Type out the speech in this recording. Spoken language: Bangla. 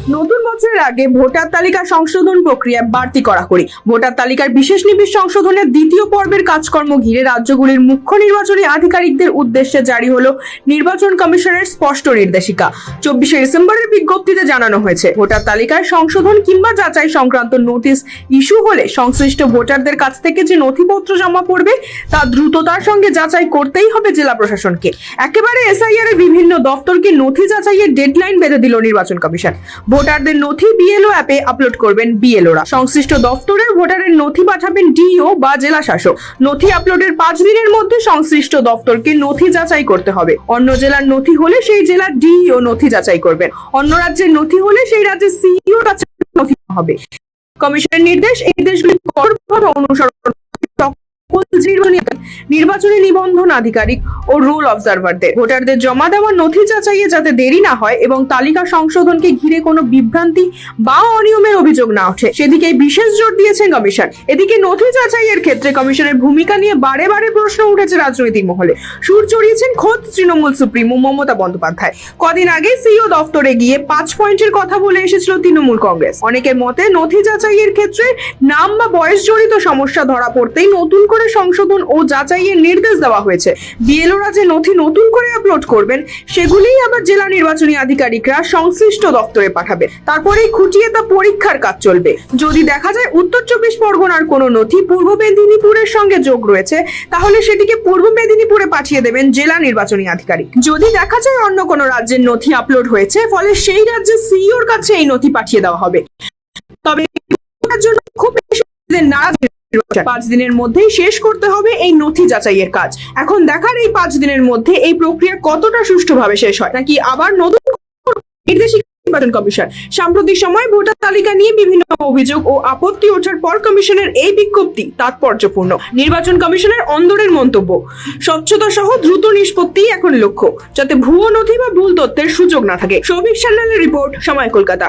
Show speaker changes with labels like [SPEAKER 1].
[SPEAKER 1] নতুন বছরের আগে ভোটার তালিকা সংশোধন প্রক্রিয়া বাড়তি কড়াকড়ি। ভোটার তালিকার বিশেষ নিবিড় সংশোধনের দ্বিতীয় পর্বের কাজকর্ম ঘিরে রাজ্যগুলির মুখ্য নির্বাচনী আধিকারিকদের উদ্দেশ্যে জারি হলো নির্বাচন কমিশনের স্পষ্ট নির্দেশিকা। 24শে ডিসেম্বরের বিজ্ঞপ্তিতে জানানো হয়েছে, ভোটার তালিকায় সংশোধন কিংবা যাচাই সংক্রান্ত নোটিশ ইস্যু হলে সংশ্লিষ্ট ভোটারদের কাছ থেকে যে নথিপত্র জমা পড়বে তা দ্রুততার সঙ্গে যাচাই করতেই হবে জেলা প্রশাসনকে। একেবারে এসআইআর এর বিভিন্ন দপ্তরকে নথি যাচাইয়ের ডেডলাইন বেঁধে দিল নির্বাচন কমিশন। ভোটারদের নথি বিএলও অ্যাপে আপলোড করবেন বিএলওরা। সংশ্লিষ্ট দপ্তরের ভোটারের নথি পাঠাবেন ডিও বা জেলা শাসক। নথি আপলোডের 5 দিনের মধ্যে সংশ্লিষ্ট দপ্তরকে নথি যাচাই করতে হবে। অন্য জেলার নথি হলে সেই জেলার ডিও নথি যাচাই করবেন। অন্য রাজ্যের নথি হলে সেই রাজ্যের সিইও নথি হবে। কমিশনের নির্দেশ, এই দেশগুলি কঠোরভাবে অনুসরণ নির্বাচনী নিবন্ধন আধিকারিক ও রুল অবজারভারদের ভোটারদের জমা দেওয়া নথি যাচাইয়ে যাতে দেরি না হয় এবং তালিকা সংশোধনকে ঘিরে কোনো বিভ্রান্তি বা অনিয়মের অভিযোগ না ওঠে, সেদিকে বিশেষ জোর দিয়েছেন কমিশন। এদিকে নথি যাচাইয়ের ক্ষেত্রে কমিশনের ভূমিকা নিয়ে বারে বারে প্রশ্ন উঠেছে রাজনৈতিক মহলে। সুর চড়িয়েছেন খোদ তৃণমূল সুপ্রিমো মমতা বন্দ্যোপাধ্যায়। কদিন আগে সিইও দপ্তরে গিয়ে 5 পয়েন্টের কথা বলে এসেছিল তৃণমূল কংগ্রেস। অনেকের মতে নথি যাচাইয়ের ক্ষেত্রে নাম বা বয়স জড়িত সমস্যা ধরা পড়তেই নতুন করে সংশোধন ও যাচাইয়ের নির্দেশ দেওয়া হয়েছে। বিএলওরা যে নথি নতুন করে আপলোড করবেন সেগুলিই আবার জেলা নির্বাচনী আধিকারিকরা সংশ্লিষ্ট দপ্তরে পাঠাবে। তারপরেই খুঁটিয়ে তা পরীক্ষার কাজ চলবে। যদি দেখা যায় উত্তর 24 পরগনার কোনো নথি পূর্ব মেদিনীপুরের সঙ্গে যোগ রয়েছে, তাহলে সেটিকে পূর্ব মেদিনীপুরে পাঠিয়ে দেবেন জেলা নির্বাচনী আধিকারিক। যদি দেখা যায় অন্য কোনো রাজ্যের নথি আপলোড হয়েছে, ফলে সেই রাজ্যের সিইওর কাছে এই নথি পাঠিয়ে দেওয়া হবে। তবে জন্য খুব বেশি না, 5 দিনের মধ্যেই শেষ করতে হবে এই নথি যাচাইয়ের কাজ। এখন দেখার এই 5 দিনের মধ্যে এই প্রক্রিয়া কতটা সুষ্ঠুভাবে শেষ হয়, নাকি আবার নতুন নির্দেশিকা নির্বাচন কমিশন। সাম্প্রতিক সময়ে ভোটার তালিকা নিয়ে বিভিন্ন অভিযোগ ও আপত্তি ওঠার পর কমিশনের এই বিজ্ঞপ্তি তাৎপর্যপূর্ণ। নির্বাচন কমিশনের অন্দরের মন্তব্য, স্বচ্ছতা সহ দ্রুত নিষ্পত্তি এখন লক্ষ্য, যাতে ভুয়ো নথি বা ভুল তথ্যের সুযোগ না থাকে। সৌভিক সান্যালের রিপোর্ট, সময় কলকাতা।